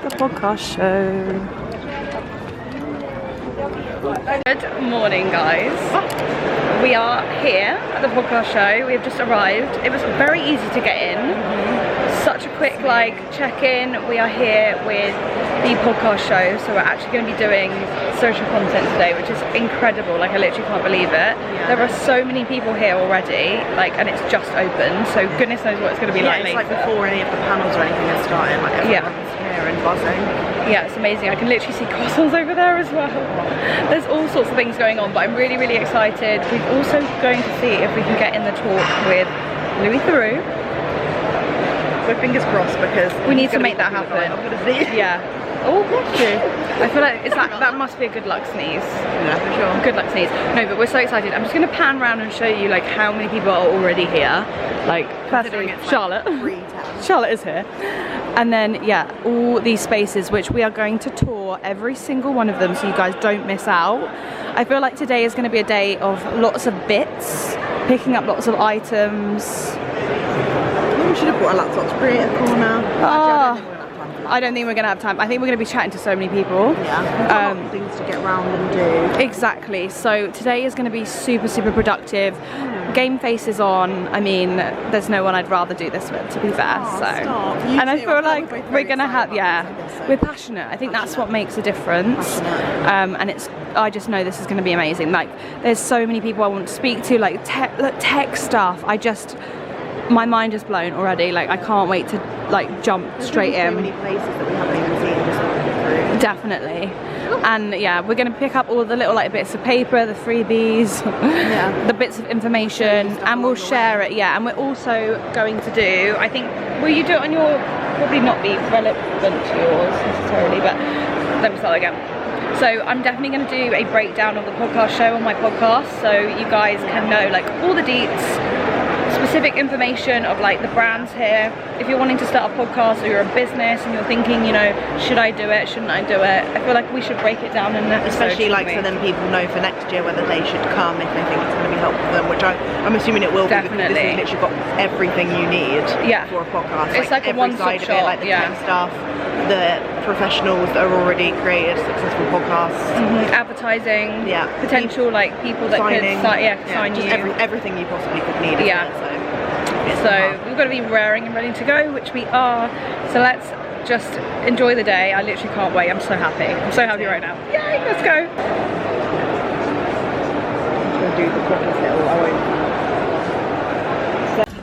the podcast show. Good morning, guys. We are here at the podcast show. We have just arrived. It was very easy to get in. Such a quick check-in. We are here with the podcast show, so we're actually going to be doing social content today, which is incredible. I literally can't believe it. There are so many people here already, and it's just open, so goodness knows what it's going to be like later. It's before any of the panels or anything has started, everyone's here and buzzing. Yeah, it's amazing. I can literally see croissants over there as well. There's all sorts of things going on, but I'm really, really excited. We're also going to see if we can get in the talk with Louis Theroux. So fingers crossed, because we need to make that happen. Yeah. Oh, bless you. I feel like that must be a good luck sneeze. Yeah, for sure. Good luck sneeze. No, but we're so excited. I'm just going to pan around and show you how many people are already here. Firstly, Charlotte. Charlotte is here. And then, yeah, all these spaces, which we are going to tour every single one of them so you guys don't miss out. I feel like today is going to be a day of lots of bits, picking up lots of items. We should have brought our laptops, create a corner. I don't think we're going to have time. I think we're going to be chatting to so many people. Yeah, things to get around and do. Exactly. So today is going to be super, super productive. Game face is on. I mean, there's no one I'd rather do this with, to be fair. And I feel like we're going to have, we're passionate. I think that's what makes a difference. And I just know this is going to be amazing. There's so many people I want to speak to, tech stuff. My mind is blown already. I can't wait to jump straight in. So many places that we haven't even seen just walking through. Definitely. And yeah, we're going to pick up all the little bits of paper, the freebies, the bits of information, and we'll share it. Yeah, and we're also going to do, I think, will you do it on your, probably not be relevant to yours necessarily, but let me start again. So I'm definitely going to do a breakdown of the podcast show on my podcast, so you guys can know all the deets, specific information of the brands here. If you're wanting to start a podcast or you're a business and you're thinking, should I do it, shouldn't I do it, I feel like we should break it down in that. Especially so then people know for next year whether they should come if they think it's going to be helpful for them, which I'm assuming it will. Definitely. Be, because this has literally got everything you need for a podcast. It's like a one-stop shop. The tech stuff, the professionals that are already created successful podcasts, advertising, potential people that signing, could sign just you, everything you possibly could need. So we've got to be raring and ready to go, which we are. So let's just enjoy the day. I literally can't wait. I'm so happy. I'm so happy right now. Yay, let's go.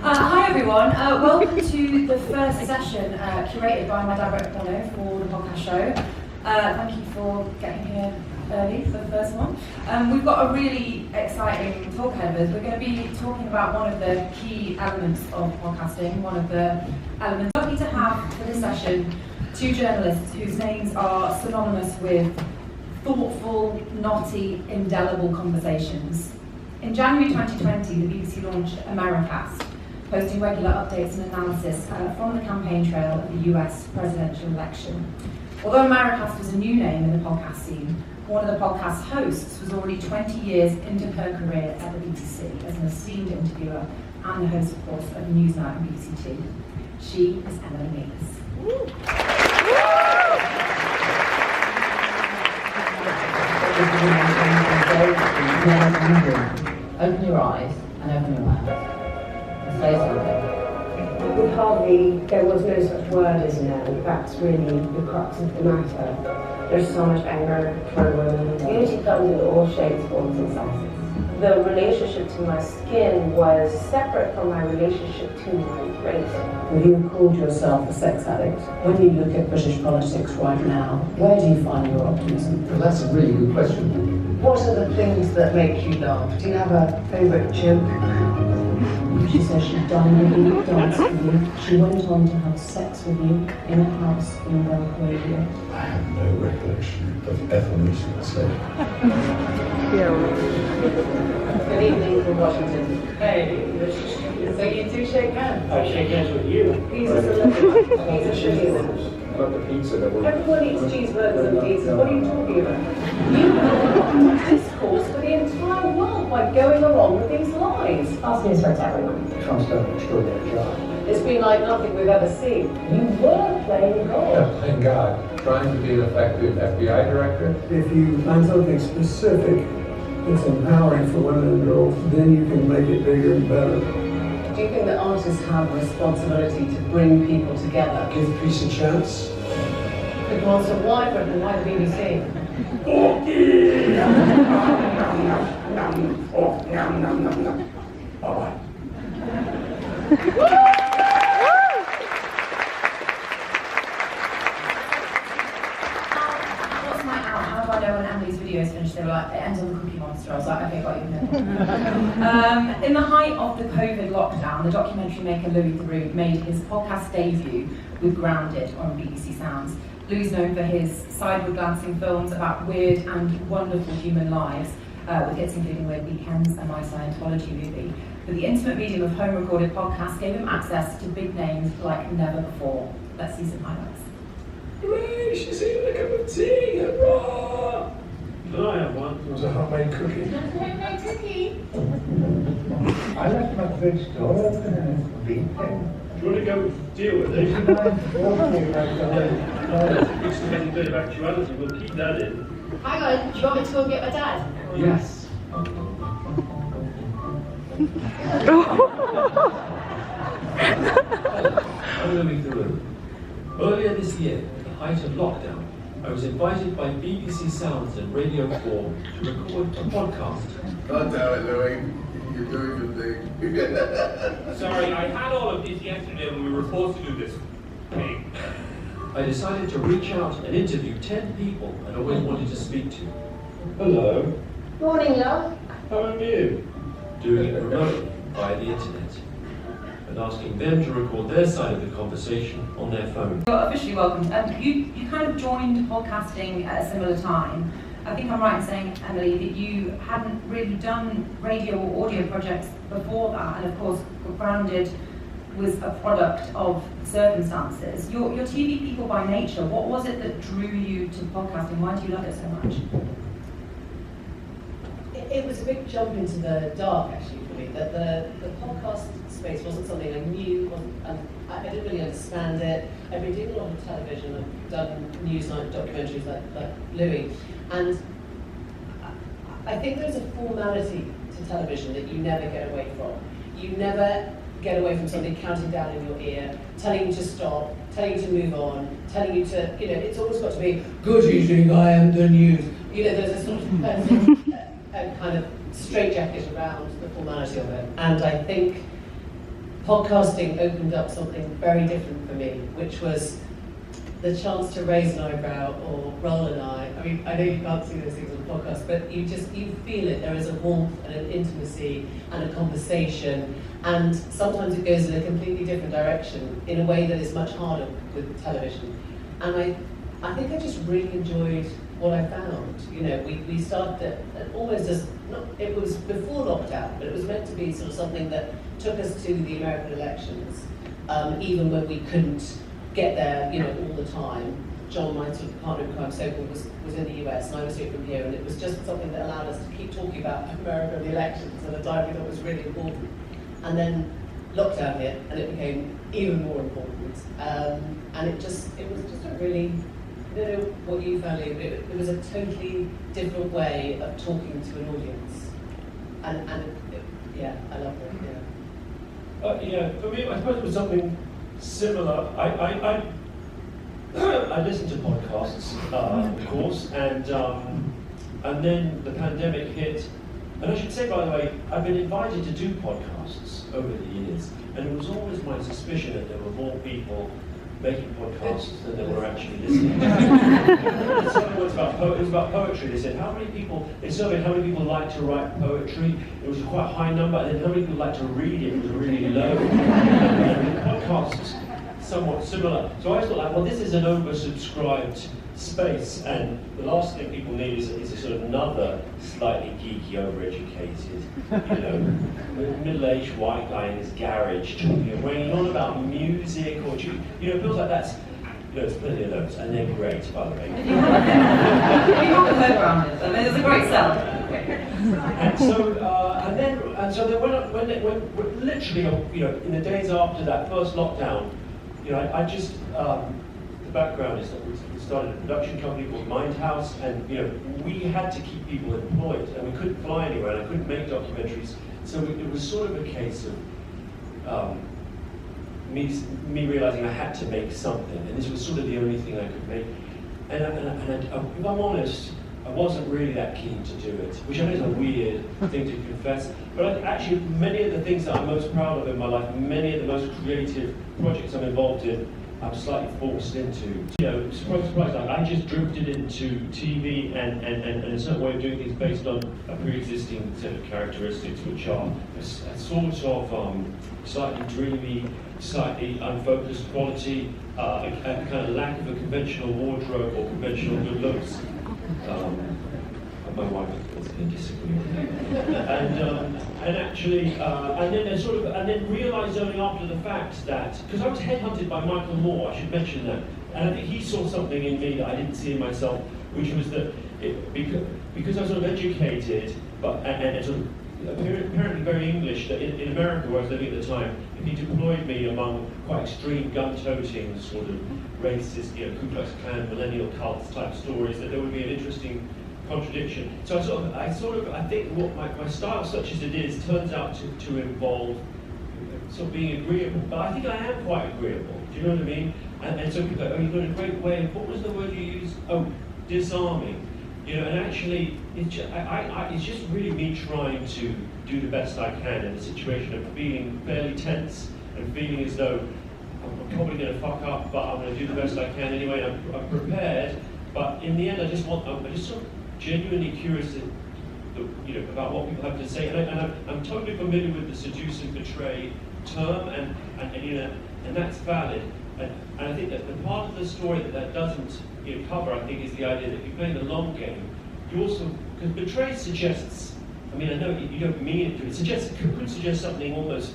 Hi everyone, welcome to the first session curated by my director Bono for the podcast show. Thank you for getting here early for the first one. We've got a really exciting talk ahead of us. We're going to be talking about one of the key elements of podcasting, one of the elements. Lucky to have for this session two journalists whose names are synonymous with thoughtful, knotty, indelible conversations. In January 2020, the BBC launched Americast, posting regular updates and analysis from the campaign trail of the US presidential election. Although Americast was a new name in the podcast scene, one of the podcast hosts was already 20 years into her career at the BBC as an esteemed interviewer and the host, of course, of Newsnight and BBC Two. She is Emily Meeks. Open your eyes and open your mouth. Say something. There was no such word as no. That's really the crux of the matter. There's so much anger for women. Beauty comes in all shapes, forms and sizes. The relationship to my skin was separate from my relationship to my race. You called yourself a sex addict. When you look at British politics right now, where do you find your optimism? Well, that's a really good question. What are the things that make you laugh? Do you have a favourite joke? She says she dined with you, danced with you. She went on to have sex with you in a house in Belgravia. I have no recollection of ever meeting myself. Good evening from Washington. Hey, so you do shake hands? I shake hands with you. He's a celebrity. He's a celebrity. About the pizza that we're... Everyone eats cheeseburgers and pizzas. What are you talking about? You have a discourse for the entire world by going along with these lies. False news hurts everyone. Trump's done an extraordinary job. It's been like nothing we've ever seen. You were playing God. Thank God. Trying to be an effective FBI director. If you find something specific that's empowering for women and girls, then you can make it bigger and better. Do you think that artists have a responsibility to bring people together? Give peace a chance. Good answer. Why Britain? Why the BBC? What's my out? How do I know when Emily's video is finished? They were like, it ends on the Cookie Monster. I was like, okay, got you. In the height of the COVID lockdown, the documentary maker Louis Theroux made his podcast debut with Grounded on BBC Sounds. Louis is known for his sideward glancing films about weird and wonderful human lives, with hits including Weird Weekends and My Scientology Movie. But the intimate medium of home-recorded podcasts gave him access to big names like never before. Let's see some highlights. Hooray, she's eating a cup of tea, hurrah! Can I have one? It was a homemade cookie. Homemade cookie. I left my fridge door open and it's beeping. Do you want to go deal with it? It's a bit of actuality, we'll keep that in. Hang on, do you want me to go and get my dad? Yes. I'm Louis Theroux. Earlier this year, at the height of lockdown, I was invited by BBC Sounds and Radio 4 to record a podcast. God damn it, Louis. You're doing your thing. Sorry, I had all of these yesterday when we were supposed to do this thing. I decided to reach out and interview 10 people I'd always wanted to speak to, Hello, Morning, love. how are you? doing it remotely via the internet, and asking them to record their side of the conversation on their phone. You're officially welcomed. You kind of joined podcasting at a similar time. I think I'm right in saying, Emily, that you hadn't really done radio or audio projects before that, and of course, Grounded was a product of circumstances. You're TV people by nature. What was it that drew you to podcasting? Why do you love it so much? It was a big jump into the dark, actually, for me. That the podcast space wasn't something I knew, I didn't really understand it. I've been doing a lot of television, I've done newsnight documentaries like Louis, and I think there's a formality to television that you never get away from. You never get away from somebody counting down in your ear, telling you to stop, telling you to move on, telling you to, it's always got to be, good evening, I am the news. There's a sort of a kind of straitjacket around the formality of it. And I think podcasting opened up something very different for me, which was the chance to raise an eyebrow or roll an eye. I mean, I know you can't see those things on the podcast, but you feel it. There is a warmth and an intimacy and a conversation, and sometimes it goes in a completely different direction in a way that is much harder with television. And I think I just really enjoyed what I found. We started at almost as, it was before lockdown, but it was meant to be sort of something that took us to the American elections, even when we couldn't get there, all the time. John, my sort of partner in crime, so-called, was in the US, and I was here from here, and it was just something that allowed us to keep talking about America and the elections at a time we thought was really important. And then lockdown hit, and it became even more important. And it was just a really, I don't know what you found, it was a totally different way of talking to an audience. And I love it, For me, I suppose it was something similar. I listened to podcasts, of course, and then the pandemic hit. And I should say, by the way, I've been invited to do podcasts over the years, and it was always my suspicion that there were more people making podcasts than there were actually listening. It was about poetry. They said, they surveyed how many people like to write poetry. It was a quite high number, and then how many people like to read it. It was really low. And podcasts, somewhat similar. So I always thought, well, this is an oversubscribed space, and the last thing people need is a sort of another slightly geeky, overeducated, middle-aged white guy in his garage talking and weighing on about music, or it feels like that's, there's plenty of those, and they're great, by the way. If you haven't heard Grounded, I mean, it's a great sell. And so when literally, in the days after that first lockdown, I just the background is that we started a production company called Mindhouse, and we had to keep people employed, and we couldn't fly anywhere, and I couldn't make documentaries. So it was sort of a case of me realizing I had to make something, and this was sort of the only thing I could make. And if I'm honest, I wasn't really that keen to do it, which I know is a weird thing to confess, but actually many of the things that I'm most proud of in my life, many of the most creative projects I'm involved in, I'm slightly forced into. Surprise, I just drifted into TV and a certain way of doing things based on a pre-existing set of characteristics, which are a sort of slightly dreamy, slightly unfocused quality, a kind of lack of a conventional wardrobe or conventional good looks. My wife is going to disagree with me. And then realised only after the fact that, because I was headhunted by Michael Moore, I should mention that, and I think he saw something in me that I didn't see in myself, which was that because I was sort of educated, and sort of apparently very English, that in America where I was living at the time, if he deployed me among quite extreme gun-toting sort of racist, Ku Klux Klan, millennial cults type stories, that there would be an interesting contradiction. So I think what my style, such as it is, turns out to involve sort of being agreeable. But I think I am quite agreeable. Do you know what I mean? And so people go, oh, you've got a great way of, what was the word you used? Oh, disarming. And actually, it's just really me trying to do the best I can in a situation of feeling fairly tense and feeling as though I'm probably going to fuck up, but I'm going to do the best I can anyway. And I'm prepared, but in the end, I'm just sort of genuinely curious, about what people have to say. And I'm totally familiar with the seduce and betray term, and that's valid. And I think that the part of the story that doesn't cover, I think, is the idea that if you're playing the long game, you also, because betray suggests, I mean, I know you don't mean it to, it could suggest something almost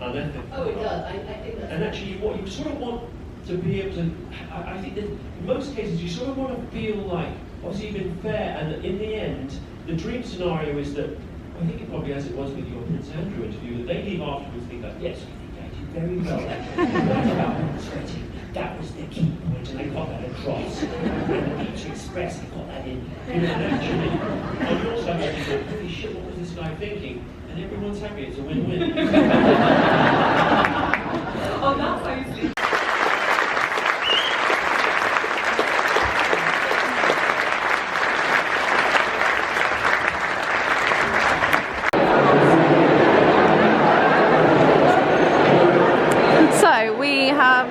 unethical. Oh, it does. I think that's... And actually, what you sort of want to be able to, I think that in most cases, you sort of want to feel like, obviously you've been fair, and that in the end, the dream scenario is that, I think it probably as it was with your Prince Andrew interview, that they leave afterwards think like, yes, I think they did very well. That was the key point, and they got that across. And the need to express, they got that in. And actually, on your side, you go, holy shit, what was this guy thinking? And everyone's happy, it's a win-win. Oh, that's obviously.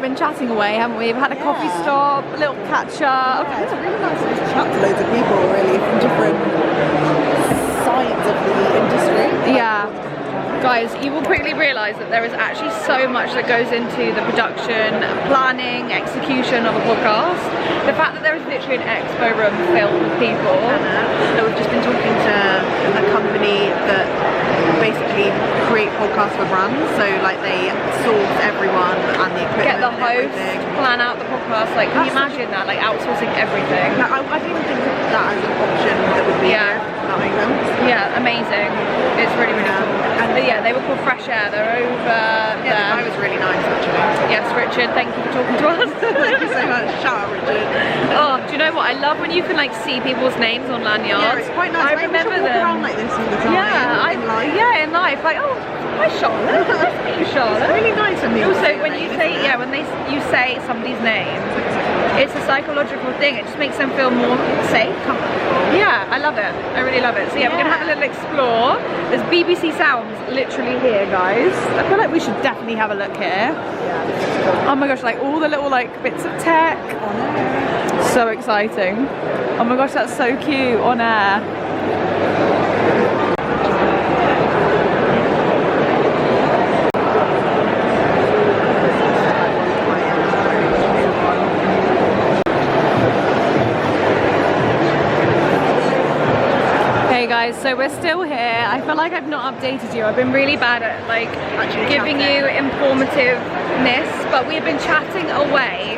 Been chatting away, haven't we? We've had a coffee stop, a little catch up. Yeah, it's really nice to just chat to loads of people, really, from different sides of the industry. Yeah. Guys, you will quickly realise that there is actually so much that goes into the production, planning, execution of a podcast. The fact that there is literally an expo room filled with people. So we've just been talking to a company that basically create podcasts for brands. So like they source everyone and the equipment. Get the host, everything. plan out the podcast. Like, can you imagine that? Like outsourcing everything. Like, I didn't think of that as an option that would be here. That makes sense. Yeah, amazing. It's really, really cool. But yeah, they were called Fresh Air. They're over there. The guy was really nice, actually. Yes, Richard, thank you for talking to us. Thank you so much. Shout out, Richard. Oh, do you know what? I love when you can like see people's names on lanyards. Yeah, it's quite nice. I remember them. Walk around like this all the time. Yeah, in life. Like, oh, hi Charlotte. Nice to meet you, Charlotte. It's really nice of me. Also, when you say, you say somebody's name, it's a psychological thing. It just makes them feel more safe. Yeah, I love it. I really love it. So yeah, we're gonna have a little explore. There's BBC Sounds literally here, guys. I feel like we should definitely have a look here. Oh my gosh, like all the little like bits of tech. So exciting. Oh my gosh, that's so cute on air. Guys, so we're still here. I feel like I've not updated you. I've been really bad at like giving you informativeness, but we've been chatting away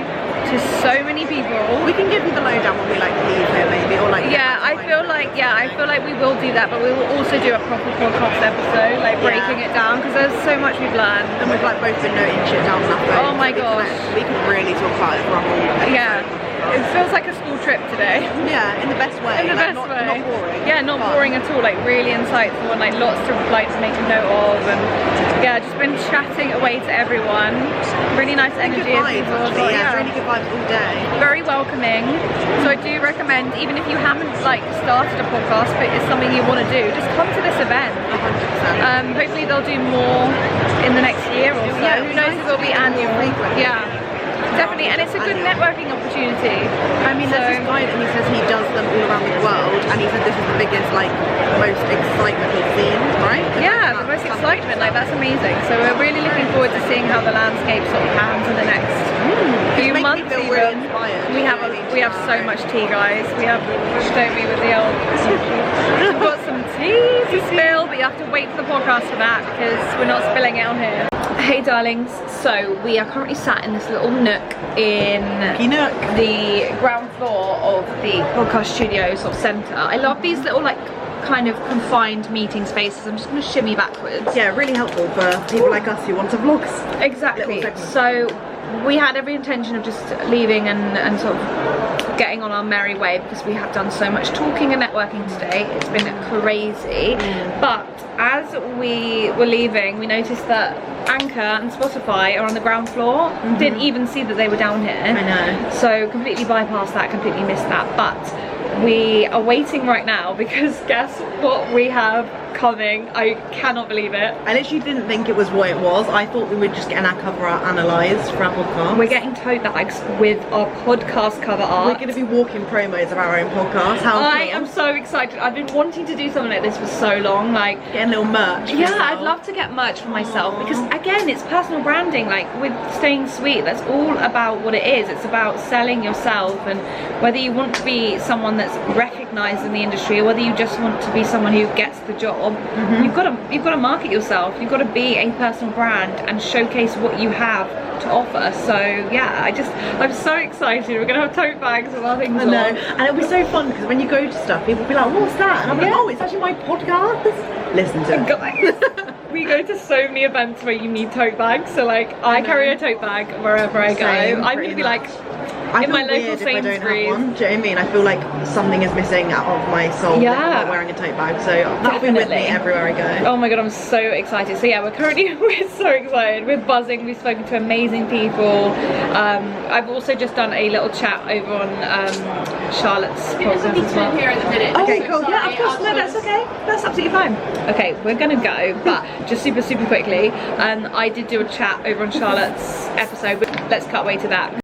to so many people. We can give you the lowdown when we like leave here, maybe, or like. Yeah, I feel like like, yeah, I feel like we will do that, but we will also do a proper podcast episode, like breaking it down, because there's so much we've learned. And we've like both been noting shit down on our phones. Oh my gosh. We can really talk about it for a whole episode. Yeah. It feels like a school trip today. Yeah, in the best way. In the like, best not, way. Not boring. Yeah, not Fun. boring at all. Like really insightful and like lots to like make a note of. And yeah, just been chatting away to everyone. Really nice energy. Good vibes, actually. Yeah, really good vibes all day. Very welcoming. So I do recommend, even if you haven't like started a podcast, but it's something you want to do, just come to this event. 100%. Hopefully they'll do more in the next year or so. Yeah, who knows if it'll be annual. Yeah. Definitely, and it's a good networking opportunity. I mean, there's this guy that he says he does them all around the world, and he said this is the biggest, like, most excitement he's seen, right? Yeah, the most excitement, like that's amazing. So we're really looking forward to seeing how the landscape sort of pans in the next few months. Even. We have so much tea, guys. We have, don't we, with the old. We've got some tea to spill, but you have to wait for the podcast for that because we're not spilling it on here. Hey darlings, so we are currently sat in this little nook in the ground floor of the podcast studio sort of centre. I love these little like kind of confined meeting spaces. I'm just going to shimmy backwards. Yeah, really helpful for people like us who want to vlog. Exactly. So we had every intention of just leaving and sort of getting on our merry way because we have done so much talking and networking today. It's been crazy. But as we were leaving, we noticed that Anchor and Spotify are on the ground floor. Didn't even see that they were down here. I know. So completely bypassed that, completely missed that. But we are waiting right now because guess what we have coming? I cannot believe it. I literally didn't think it was what it was. I thought we were just getting our cover art analysed for our podcast. We're getting tote bags with our podcast cover art. We're going to be walking promos of our own podcast. How I cool. am so excited. I've been wanting to do something like this for so long. Like getting a little merch. Yeah, I'd love to get merch for myself because again, it's personal branding. Like with Staying Sweet, that's all about what it is. It's about selling yourself, and whether you want to be someone that's recognised in the industry or whether you just want to be someone who gets the job. You've got to market yourself. You've got to be a personal brand and showcase what you have to offer. So yeah, I'm so excited. We're gonna have tote bags with our things on. I know, and it'll be so fun because when you go to stuff, people will be like, "What's that?" And I'm like, "Oh, it's actually my podcast." Listen to it. Guys, we go to so many events where you need tote bags. So like, I carry a tote bag wherever I go. I'm gonna be like. I in my feel local weird if I don't have Sainsbury's. one. Do you know what I mean? I feel like something is missing out of my soul. Yeah. If I'm not wearing a tote bag, so that'll be with me everywhere I go. Oh my god, I'm so excited. So yeah, we're so excited. We're buzzing. We've spoken to amazing people. I've also just done a little chat over on Charlotte's podcast as well. Here at the minute. Oh, Okay, cool. Yeah, of course. No, that's okay. That's absolutely fine. Okay, we're gonna go, but just super quickly. I did do a chat over on Charlotte's episode. But let's cut away to that.